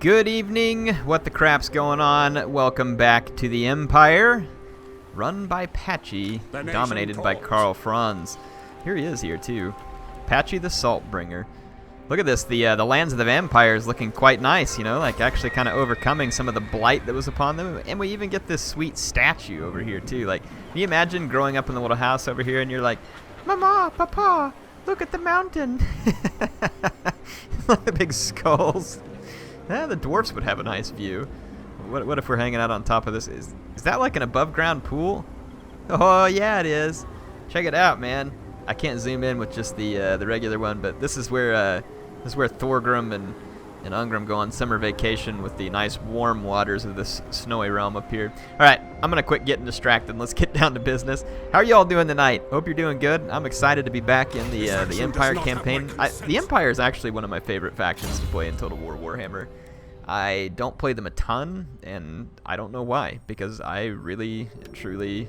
Good evening, what the crap's going on? Welcome back to the Empire, run by Patchy, dominated by Karl Franz. Here he is here too, Patchy the Saltbringer. Look at this, the lands of the vampires looking quite nice, you know, like actually kind of overcoming some of the blight that was upon them. And we even get this sweet statue over here too. Like, can you imagine growing up in the little house over here and you're like, Mama, Papa, look at the mountain. The big skulls. Yeah, the dwarfs would have a nice view. What if we're hanging out on top of this? Is that like an above ground pool? Oh yeah, it is. Check it out, man. I can't zoom in with just the regular one, but this is where Thorgrim and Ungrim go on summer vacation with the nice warm waters of this snowy realm up here. All right, I'm gonna quit getting distracted. Let's get down to business. How are you all doing tonight? Hope you're doing good. I'm excited to be back in the Empire campaign. The Empire is actually one of my favorite factions to play in Total War Warhammer. I don't play them a ton, and I don't know why, because I really, truly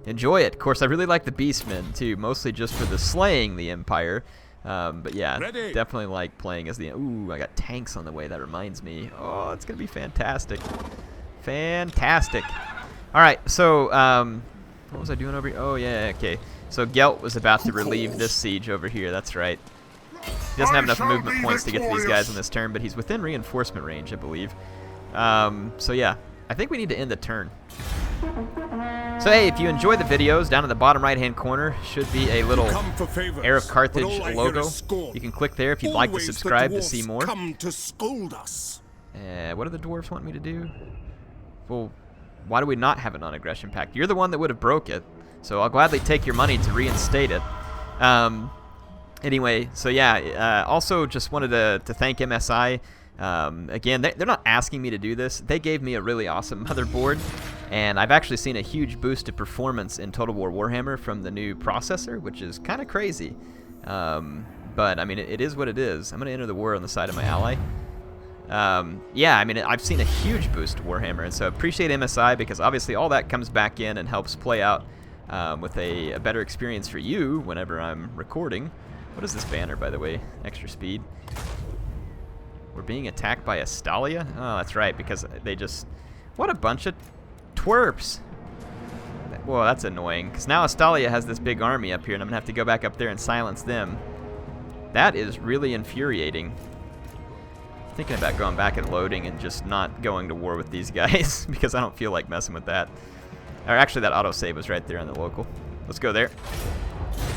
enjoy it. Of course, I really like the Beastmen too, mostly just for the slaying the Empire. But yeah, definitely like playing as the... Ooh, I got tanks on the way. That reminds me. Oh, it's going to be fantastic. Fantastic. All right, so what was I doing over here? Oh, yeah, okay. So Gelt was about to relieve this siege over here. That's right. He doesn't have enough movement points to get to these guys in this turn, but he's within reinforcement range, I believe. So yeah, I think we need to end the turn. So hey, if you enjoy the videos, down in the bottom right-hand corner should be a little HeirofCarthage logo. You can click there if you'd like to subscribe to see more. What do the dwarves want me to do? Well, why do we not have a non-aggression pact? You're the one that would have broke it, so I'll gladly take your money to reinstate it. Anyway, so yeah, also just wanted to thank MSI. Again, they're not asking me to do this. They gave me a really awesome motherboard, and I've actually seen a huge boost to performance in Total War Warhammer from the new processor, which is kind of crazy. But, I mean, it is what it is. I'm going to enter the war on the side of my ally. Yeah, I mean, I've seen a huge boost to Warhammer, and so appreciate MSI, because obviously all that comes back in and helps play out with a better experience for you whenever I'm recording. What is this banner, by the way? Extra speed. We're being attacked by Astalia? Oh, that's right, because they just... What a bunch of twerps. Well, that's annoying, because now Astalia has this big army up here, and I'm going to have to go back up there and silence them. That is really infuriating. Thinking about going back and loading and just not going to war with these guys, because I don't feel like messing with that. Or actually, that autosave was right there on the local. Let's go there.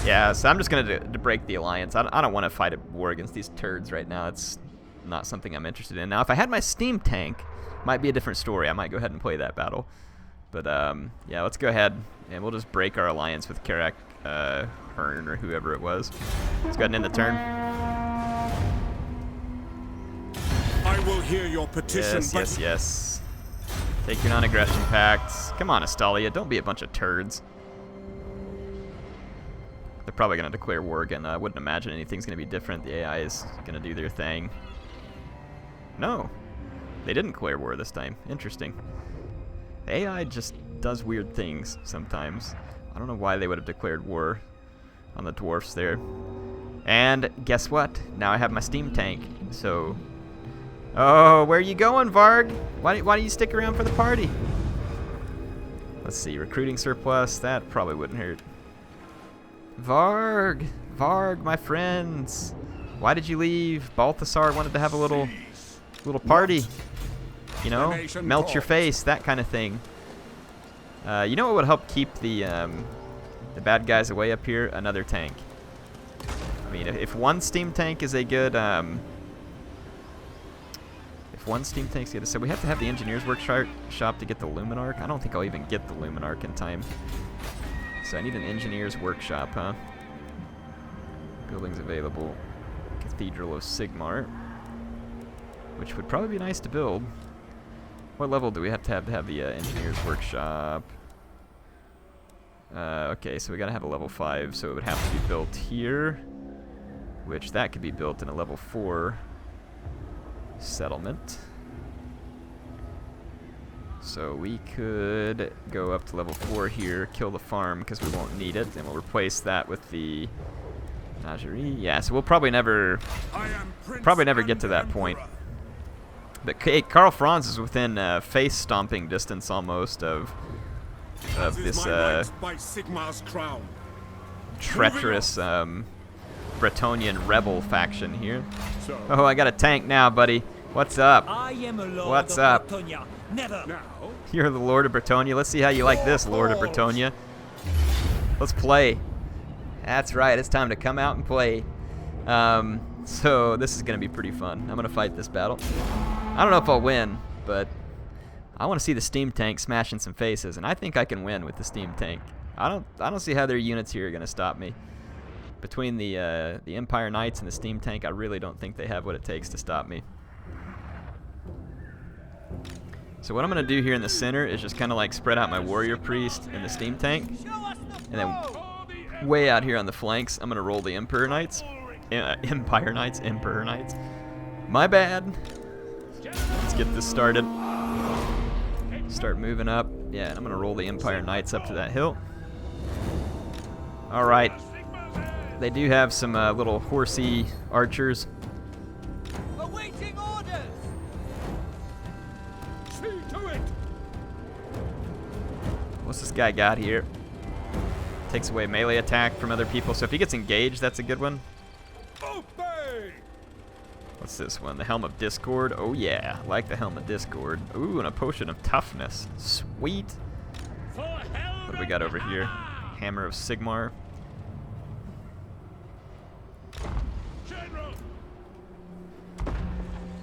Yeah, so I'm just going to break the alliance. I don't want to fight a war against these turds right now. It's not something I'm interested in. Now, if I had my steam tank, might be a different story. I might go ahead and play that battle. But, yeah, let's go ahead, and we'll just break our alliance with Karak Hearn, or whoever it was. Let's go ahead and end the turn. I will hear your petition. Yes, yes. Take your non-aggression pacts. Come on, Astalia. Don't be a bunch of turds. They're probably going to declare war again. I wouldn't imagine anything's going to be different. The AI is going to do their thing. No. They didn't declare war this time. Interesting. The AI just does weird things sometimes. I don't know why they would have declared war on the dwarfs there. And guess what? Now I have my steam tank. So... Oh, where are you going, Varg? Why don't you stick around for the party? Let's see. Recruiting surplus. That probably wouldn't hurt. Varg, my friends, why did you leave? Balthasar wanted to have a little party, you know, melt your face, that kind of thing. You know what would help keep the bad guys away up here? Another tank. I mean, if one steam tank is a good, so we have to have the engineer's workshop to get the Luminarch. I don't think I'll even get the Luminarch in time. So I need an engineer's workshop, huh? Buildings available. Cathedral of Sigmar, which would probably be nice to build. What level do we have to have the engineer's workshop? Okay, so we gotta have a level 5, so it would have to be built here, which that could be built in a level 4 settlement. So we could go up to level 4 here, kill the farm because we won't need it, and we'll replace that with the Nagerie. Yeah, so we'll probably never get to that point. But hey, Karl Franz is within face stomping distance almost of this treacherous Bretonnian rebel faction here. Oh, I got a tank now, buddy. What's up? What's up? You're the Lord of Bretonnia. Let's see how you like this, Lord of Bretonnia. Let's play. That's right. It's time to come out and play. So this is going to be pretty fun. I'm going to fight this battle. I don't know if I'll win, but I want to see the steam tank smashing some faces, and I think I can win with the steam tank. I don't see how their units here are going to stop me. Between the Empire Knights and the steam tank, I really don't think they have what it takes to stop me. So what I'm going to do here in the center is just kind of like spread out my warrior priest and the steam tank, and then way out here on the flanks, I'm going to roll the Emperor Knights. Empire Knights, Emperor Knights. My bad. Let's get this started. Start moving up. Yeah, and I'm going to roll the Empire Knights up to that hill. Alright. They do have some little horsey archers. Awaiting orders. See to it. What's this guy got here? Takes away melee attack from other people. So if he gets engaged, that's a good one. Obey. What's this one? The Helm of Discord. Oh yeah, I like the Helm of Discord. Ooh, and a Potion of Toughness. Sweet. What do we got over here? Hammer of Sigmar.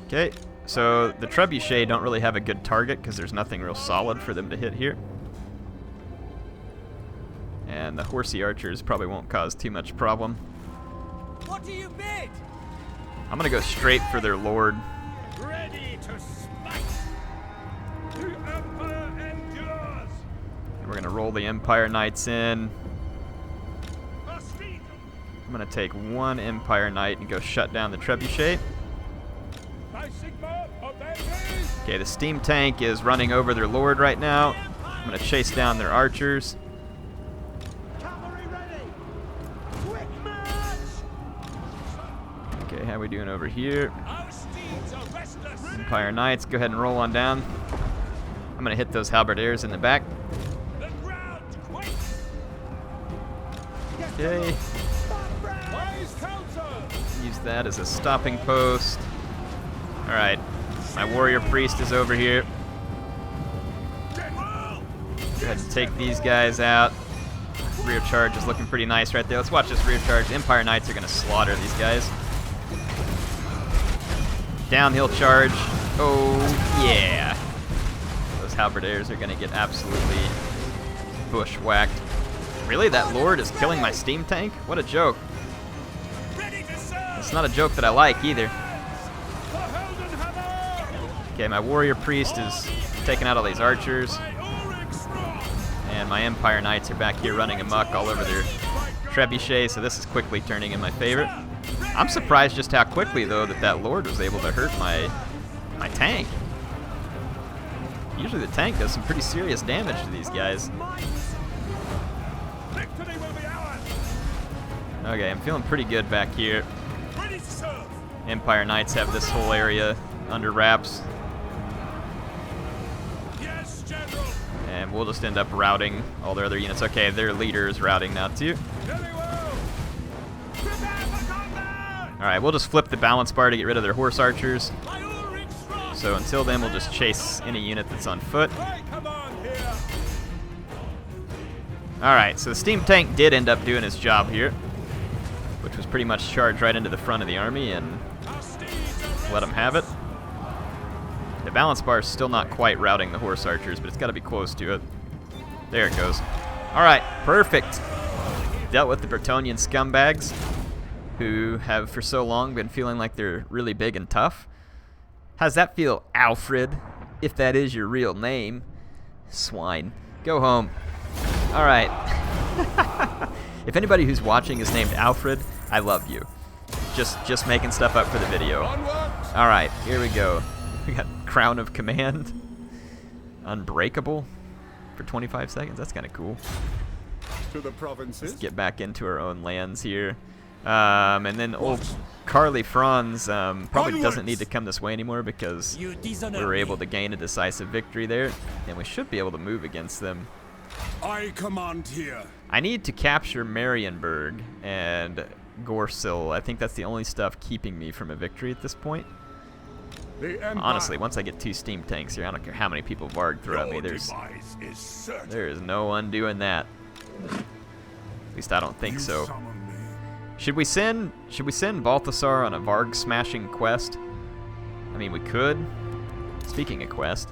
Okay, so the trebuchet don't really have a good target because there's nothing real solid for them to hit here. And the horsey archers probably won't cause too much problem. What do you bid? I'm gonna go straight for their lord. Ready to smite. The Empire endures. And we're gonna roll the Empire Knights in. I'm gonna take one Empire Knight and go shut down the trebuchet. Okay, the steam tank is running over their lord right now. I'm gonna chase down their archers. Okay, how are we doing over here? Empire Knights, go ahead and roll on down. I'm gonna hit those halberdiers in the back. Okay. Use that as a stopping post. Alright, my warrior priest is over here. Go ahead and take these guys out. Rear charge is looking pretty nice right there. Let's watch this rear charge. The Empire Knights are going to slaughter these guys. Downhill charge. Oh, yeah. Those halberdiers are going to get absolutely bushwhacked. Really? That lord is killing my steam tank? What a joke. It's not a joke that I like either. Okay, my warrior priest is taking out all these archers. And my Empire Knights are back here running amok all over their trebuchet, so this is quickly turning in my favor. I'm surprised just how quickly, though, that lord was able to hurt my tank. Usually the tank does some pretty serious damage to these guys. Okay, I'm feeling pretty good back here. Empire Knights have this whole area under wraps. And we'll just end up routing all their other units. Okay, their leader is routing now too. Alright, we'll just flip the balance bar to get rid of their horse archers. So until then, we'll just chase any unit that's on foot. Alright, so the steam tank did end up doing his job here, which was pretty much charge right into the front of the army and let them have it. The balance bar is still not quite routing the horse archers, but it's got to be close to it. There it goes. Alright, perfect. Dealt with the Bretonnian scumbags, who have for so long been feeling like they're really big and tough. How's that feel, Alfred? If that is your real name. Swine. Go home. Alright. If anybody who's watching is named Alfred, I love you. Just making stuff up for the video. Alright, here we go. We got Crown of Command. Unbreakable for 25 seconds. That's kind of cool. To the provinces. Let's get back into our own lands here. And then old Carly Franz probably doesn't Onwards! need to come this way anymore because You we dishonor were me. able to gain a decisive victory there, and we should be able to move against them. I command here. I need to capture Marienburg and Gorsil. I think that's the only stuff keeping me from a victory at this point. The Empire. Honestly, once I get 2 steam tanks here, I don't care how many people Varg throw at me. Your There's demise is certain. There is no undoing that. At least I don't think You so. summon me. Should we send Balthasar on a Varg smashing quest? I mean, we could. Speaking of quest,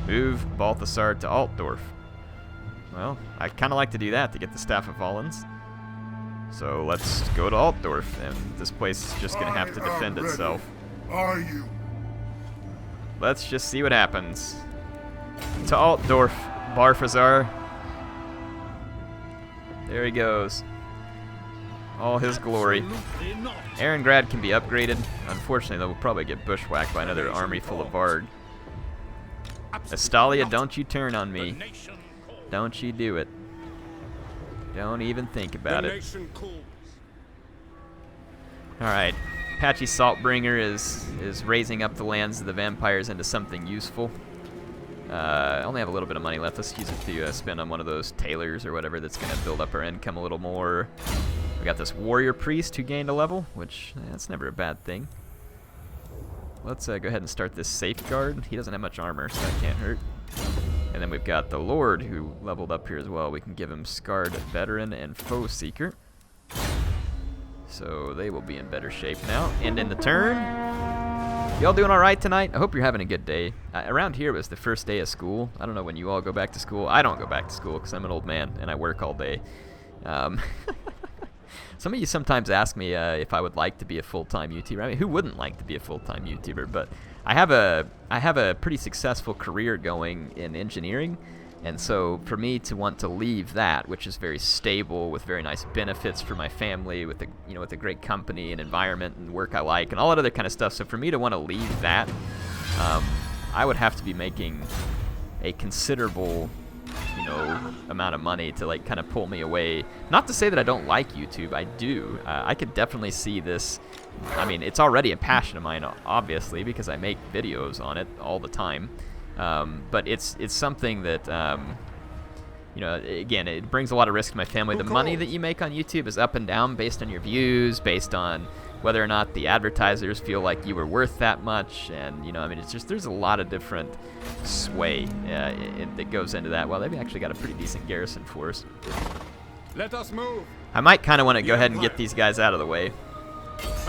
move Balthasar to Altdorf. Well, I kind of like to do that to get the Staff of Volans. So let's go to Altdorf, and this place is just gonna have to defend itself. Are you? Let's just see what happens. To Altdorf, Balthasar. There he goes. All his glory. Absolutely not. Aarongrad can be upgraded. Unfortunately, though, we'll probably get bushwhacked by another army full of Varg. Astalia, don't you turn on The me. nation calls. Don't you do it. Don't even think about The it. nation calls. Alright. Patchy Saltbringer is raising up the lands of the vampires into something useful. I only have a little bit of money left. Let's use it to spend on one of those tailors or whatever that's going to build up our income a little more. We got this warrior priest who gained a level, which that's never a bad thing. Let's go ahead and start this safeguard. He doesn't have much armor, so that can't hurt. And then we've got the Lord who leveled up here as well. We can give him Scarred Veteran and Foe Seeker. So they will be in better shape now. And in the turn. Y'all doing alright tonight? I hope you're having a good day. Around here was the first day of school. I don't know when you all go back to school. I don't go back to school because I'm an old man and I work all day. Some of you sometimes ask me if I would like to be a full-time YouTuber. I mean, who wouldn't like to be a full-time YouTuber? But I have a pretty successful career going in engineering, and so for me to want to leave that, which is very stable with very nice benefits for my family, with a great company and environment and work I like and all that other kind of stuff. So for me to want to leave that, I would have to be making a considerable amount of money to like kind of pull me away. Not to say that I don't like YouTube, I do. I could definitely see this. I mean, it's already a passion of mine, obviously, because I make videos on it all the time. But it's something that again, it brings a lot of risk to my family. The money that you make on YouTube is up and down based on your views, based on whether or not the advertisers feel like you were worth that much, and I mean, it's just there's a lot of different sway that goes into that. Well, they've actually got a pretty decent garrison force. Let us move. I might kind of want to go ahead and get these guys out of the way.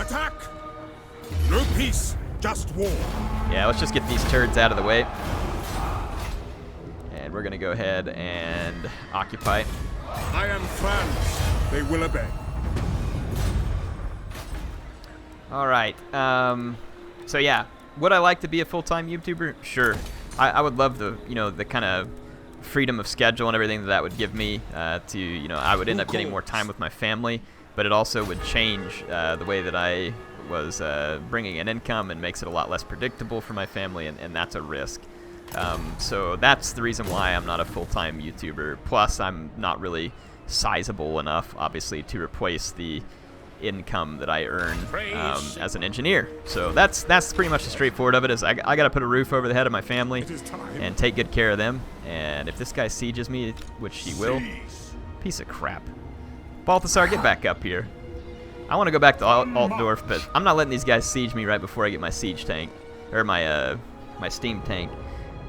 Attack. No peace, just war. Yeah, let's just get these turds out of the way. And we're going to go ahead and occupy. I am Franz. They will obey. All right. So yeah, would I like to be a full-time YouTuber? Sure. I would love the kind of freedom of schedule and everything that would give me. I would end up getting more time with my family, but it also would change the way that I was bringing in income and makes it a lot less predictable for my family, and that's a risk. So that's the reason why I'm not a full-time YouTuber. Plus, I'm not really sizable enough, obviously, to replace the income that I earn as an engineer. So that's pretty much the straightforward of it. Is I got to put a roof over the head of my family and take good care of them. And if this guy sieges me, which he will, piece of crap. Balthasar, get back up here. I want to go back to Altdorf, but I'm not letting these guys siege me right before I get my siege tank, or my steam tank.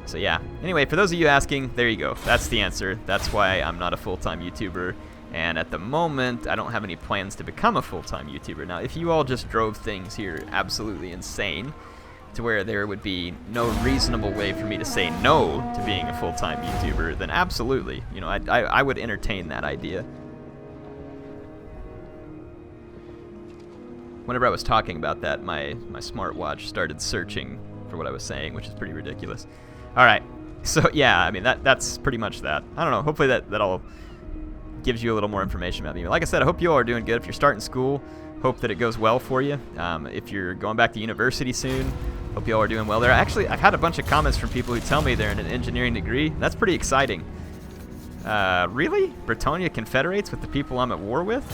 So yeah. Anyway, for those of you asking, there you go. That's the answer. That's why I'm not a full-time YouTuber. And at the moment, I don't have any plans to become a full-time YouTuber. Now, if you all just drove things here absolutely insane, to where there would be no reasonable way for me to say no to being a full-time YouTuber, then absolutely, I would entertain that idea. Whenever I was talking about that, my smartwatch started searching for what I was saying, which is pretty ridiculous. All right, so yeah, I mean that's pretty much that. I don't know. Hopefully that all gives you a little more information about me. Like I said, I hope you all are doing good. If you're starting school, hope that it goes well for you. If you're going back to university soon, hope you all are doing well there. Actually, I've had a bunch of comments from people who tell me they're in an engineering degree. That's pretty exciting. Really? Bretonnia confederates with the people I'm at war with?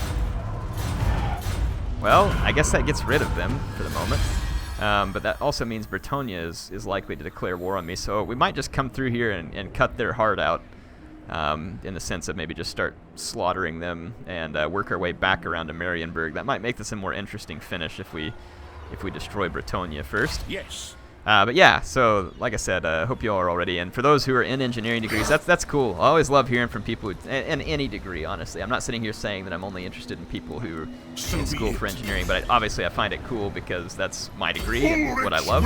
Well, I guess that gets rid of them for the moment. But that also means Bretonnia is likely to declare war on me, so we might just come through here and cut their heart out, in the sense of maybe just start slaughtering them and work our way back around to Marienburg. That might make this a more interesting finish if we destroy Bretonnia first. Yes. But yeah, so like I said, hope you all are all ready. And for those who are in engineering degrees, that's cool. I always love hearing from people in any degree, honestly. I'm not sitting here saying that I'm only interested in people who are in school for engineering, but obviously I find it cool because that's my degree and what I love.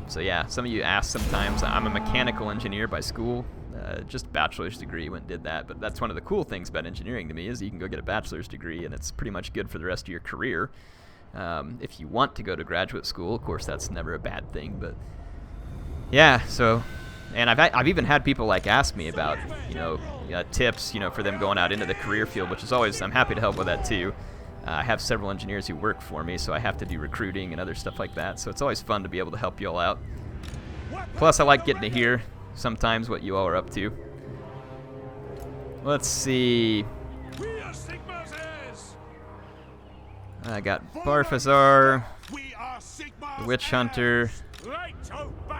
So yeah, some of you ask sometimes. I'm a mechanical engineer by school, just bachelor's degree, went and did that. But that's one of the cool things about engineering to me is you can go get a bachelor's degree and it's pretty much good for the rest of your career. If you want to go to graduate school, of course, that's never a bad thing. But yeah, so, and I've even had people like ask me about, tips, for them going out into the career field, which is always, I'm happy to help with that too. I have several engineers who work for me, so I have to do recruiting and other stuff like that. So it's always fun to be able to help you all out. Plus, I like getting to hear sometimes what you all are up to. Let's see. I got Barfazar, the Witch Hunter,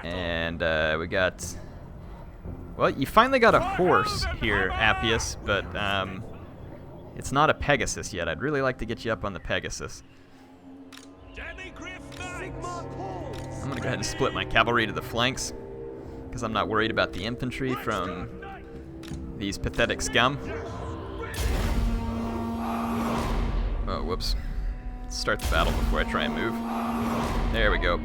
and we got... Well, you finally got a horse here, Appius, but it's not a Pegasus yet. I'd really like to get you up on the Pegasus. I'm going to go ahead and split my cavalry to the flanks, because I'm not worried about the infantry from these pathetic scum. Oh, whoops. Start the battle before I try and move. There we go.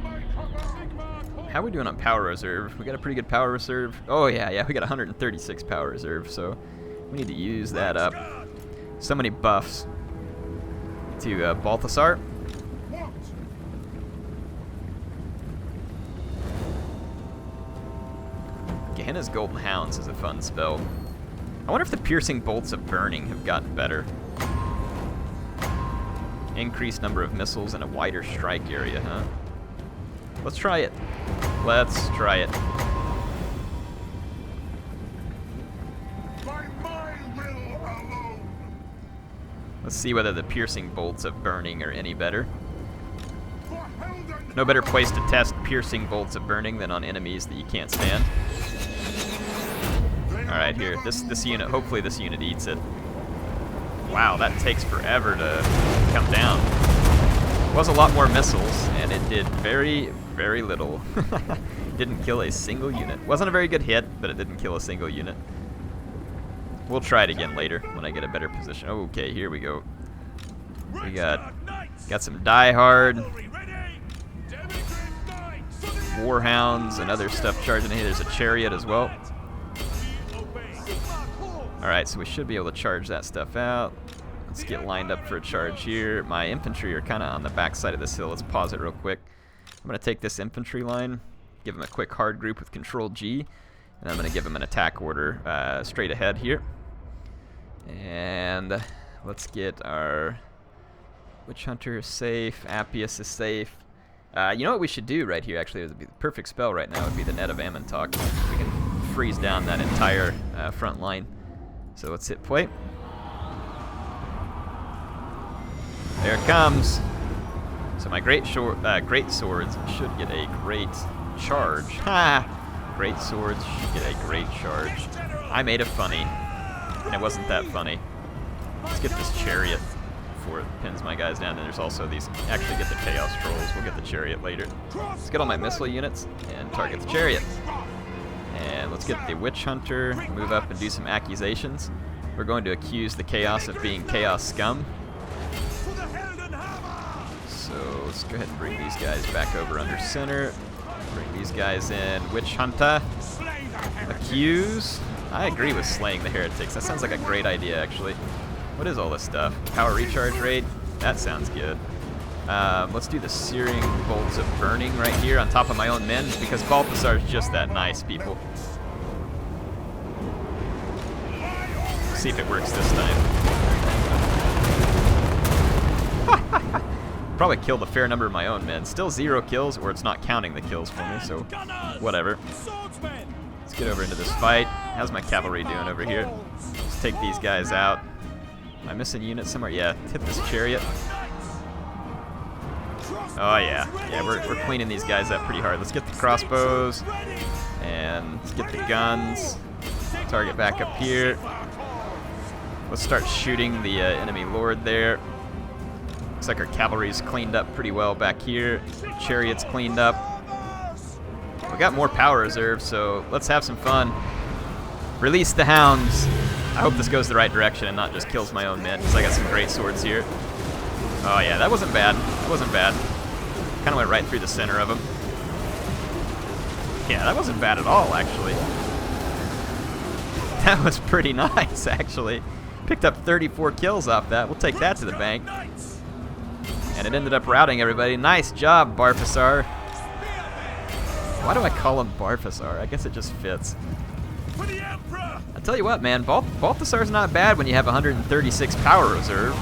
How are we doing on power reserve? We got a pretty good power reserve. Oh yeah, we got 136 power reserve, so we need to use that up. So many buffs to Balthasar. Gehenna's Golden Hounds is a fun spell. I wonder if the piercing bolts of burning have gotten better. Increased number of missiles and a wider strike area, huh? Let's try it. Let's try it. Let's see whether the piercing bolts of burning are any better. No better place to test piercing bolts of burning than on enemies that you can't stand. Alright, here. This unit, hopefully this unit eats it. Wow, that takes forever to come down. It was a lot more missiles, and it did very, very little. Didn't kill a single unit. Wasn't a very good hit, but it didn't kill a single unit. We'll try it again later when I get a better position. Okay, here we go. We got some diehard warhounds and other stuff charging in here. There's a chariot as well. Alright, so we should be able to charge that stuff out. Let's get lined up for a charge here. My infantry are kind of on the back side of this hill. Let's pause it real quick. I'm going to take this infantry line, give them a quick hard group with Control G, and I'm going to give them an attack order straight ahead here. And let's get our Witch Hunter safe, Appius is safe. You know what we should do right here, actually, would be the perfect spell right now would be the Net of Ammontok. We can freeze down that entire front line. So let's hit play. There it comes. So my great swords should get a great charge. Ha! Great swords should get a great charge. I made a funny, and it wasn't that funny. Let's get this chariot before it pins my guys down. And there's also these. Actually, get the chaos trolls. We'll get the chariot later. Let's get all my missile units and target the chariot. And let's get the Witch Hunter, move up and do some accusations. We're going to accuse the Chaos of being Chaos scum. So let's go ahead and bring these guys back over under center. Bring these guys in. Witch Hunter. Accuse. I agree with slaying the heretics. That sounds like a great idea, actually. What is all this stuff? Power recharge rate? That sounds good. Let's do the searing bolts of burning right here on top of my own men, because Balthasar is just that nice, people. See if it works this time. Probably killed a fair number of my own men. Still 0 kills, or it's not counting the kills for me, so whatever. Let's get over into this fight. How's my cavalry doing over here? Let's take these guys out. Am I missing units somewhere? Yeah, hit this chariot. Oh yeah, yeah, we're cleaning these guys up pretty hard. Let's get the crossbows, and let's get the guns. Target back up here. Let's start shooting the enemy lord there. Looks like our cavalry's cleaned up pretty well back here. Chariot's cleaned up. We got more power reserve, so let's have some fun. Release the hounds. I hope this goes the right direction and not just kills my own men, because I got some great swords here. Oh yeah, that wasn't bad. That wasn't bad. Kind of went right through the center of him. Yeah, that wasn't bad at all, actually. That was pretty nice, actually. Picked up 34 kills off that. We'll take that to the bank. And it ended up routing everybody. Nice job, Barfasar. Why do I call him Barfasar? I guess it just fits. I tell you what, man, Balthasar's not bad when you have 136 power reserve.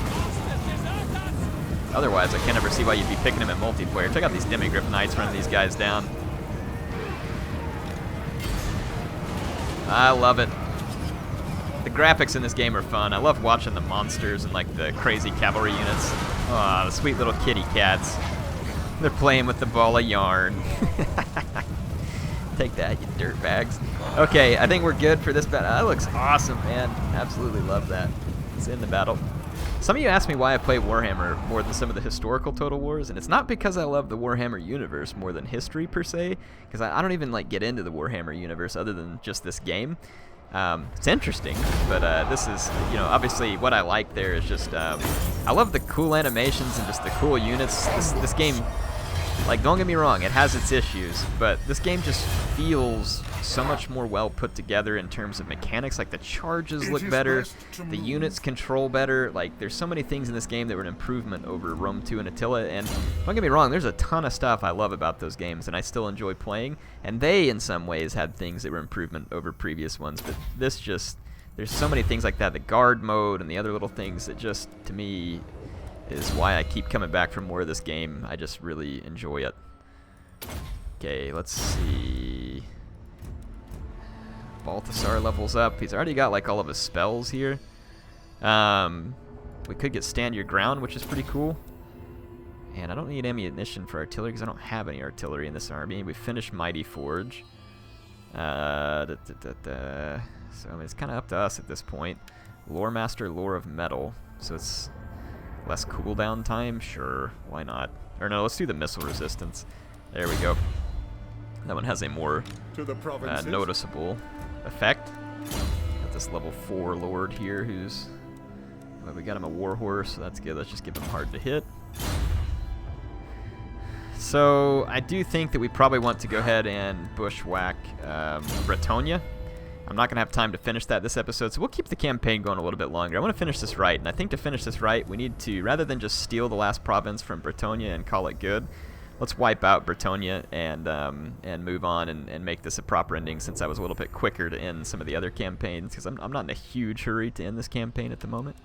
Otherwise, I can't ever see why you'd be picking him in multiplayer. Check out these Demigryph Knights running these guys down. I love it. The graphics in this game are fun. I love watching the monsters and like the crazy cavalry units. Oh, the sweet little kitty cats. They're playing with the ball of yarn. Take that, you dirtbags. Okay, I think we're good for this battle. That looks awesome, man. Absolutely love that. It's in the battle. Some of you asked me why I play Warhammer more than some of the historical Total Wars, and it's not because I love the Warhammer universe more than history per se, because I don't even like get into the Warhammer universe other than just this game. It's interesting, but this is, you know, obviously what I like there is just, I love the cool animations and just the cool units. This game, like, don't get me wrong, it has its issues, but this game just feels so much more well put together in terms of mechanics. Like, the charges look better, the units control better. Like, there's so many things in this game that were an improvement over Rome 2 and Attila, and don't get me wrong, there's a ton of stuff I love about those games, and I still enjoy playing, and they, in some ways, had things that were improvement over previous ones, but this just, there's so many things like that, the guard mode and the other little things that just, to me, is why I keep coming back for more of this game. I just really enjoy it. Okay, let's see. Balthasar levels up. He's already got like all of his spells here. We could get stand your ground, which is pretty cool. And I don't need ammunition for artillery because I don't have any artillery in this army. We finished Mighty Forge. So I mean, it's kind of up to us at this point. Lore Master, Lore of Metal. So it's less cooldown time? Sure, why not? Or no, let's do the missile resistance. There we go. That one has a more noticeable effect. Got this level 4 lord here who's... Well, we got him a war horse, so that's good. Let's just give him hard to hit. So I do think that we probably want to go ahead and bushwhack Bretonnia. I'm not going to have time to finish that this episode, so we'll keep the campaign going a little bit longer. I want to finish this right, and I think to finish this right, we need to, rather than just steal the last province from Bretonnia and call it good, let's wipe out Bretonnia and move on and make this a proper ending, since I was a little bit quicker to end some of the other campaigns, because I'm not in a huge hurry to end this campaign at the moment.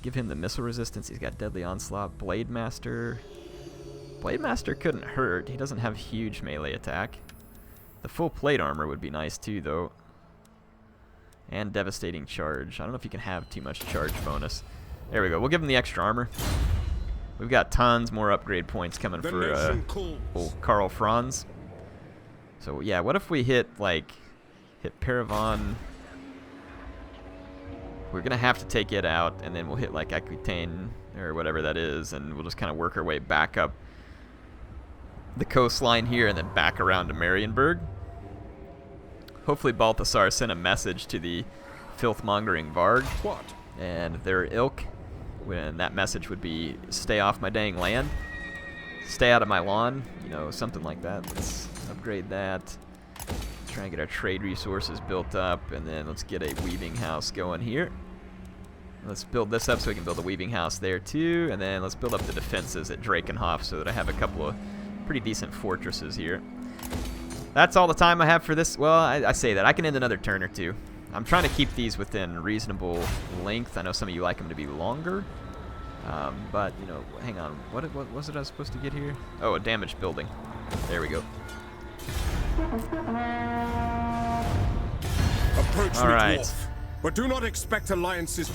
Give him the missile resistance. He's got Deadly Onslaught. Blade Master. Blade Master couldn't hurt. He doesn't have huge melee attack. The full plate armor would be nice too, though. And Devastating Charge. I don't know if you can have too much charge bonus. There we go. We'll give him the extra armor. We've got tons more upgrade points coming for old Karl Franz. So yeah, what if we hit Paravon? We're gonna have to take it out, and then we'll hit like Aquitaine or whatever that is, and we'll just kind of work our way back up the coastline here, and then back around to Marienburg. Hopefully Balthasar sent a message to the filth-mongering Varg and their ilk, when that message would be, stay off my dang land, stay out of my lawn, you know, something like that. Let's upgrade that, try and get our trade resources built up, and then let's get a weaving house going here. Let's build this up so we can build a weaving house there too, and then let's build up the defenses at Drakenhof so that I have a couple of pretty decent fortresses here. That's all the time I have for this. Well, I say that. I can end another turn or two. I'm trying to keep these within reasonable length. I know some of you like them to be longer. But, you know, hang on. What was it I was supposed to get here? Oh, a damaged building. There we go. approach me, All right. dwarf, but do not expect alliances.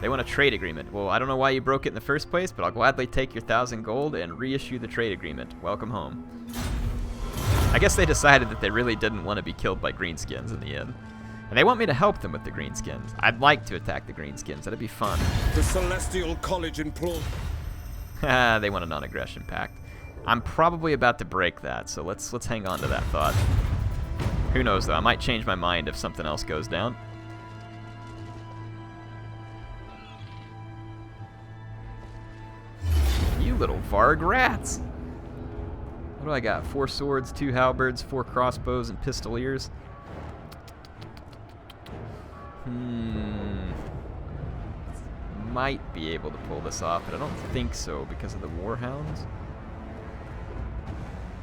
They want a trade agreement. Well, I don't know why you broke it in the first place, but I'll gladly take your 1,000 gold and reissue the trade agreement. Welcome home. I guess they decided that they really didn't want to be killed by Greenskins in the end. And they want me to help them with the Greenskins. I'd like to attack the Greenskins. That'd be fun. The Celestial College implore. They want a non-aggression pact. I'm probably about to break that, so let's hang on to that thought. Who knows, though? I might change my mind if something else goes down. You little Varg rats! What do I got? 4 swords, 2 halberds, 4 crossbows, and pistoliers. Might be able to pull this off, but I don't think so because of the warhounds.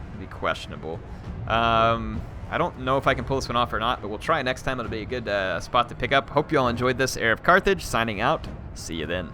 It'd be questionable. I don't know if I can pull this one off or not, but we'll try next time. It'll be a good spot to pick up. Hope you all enjoyed this. HeirofCarthage signing out. See you then.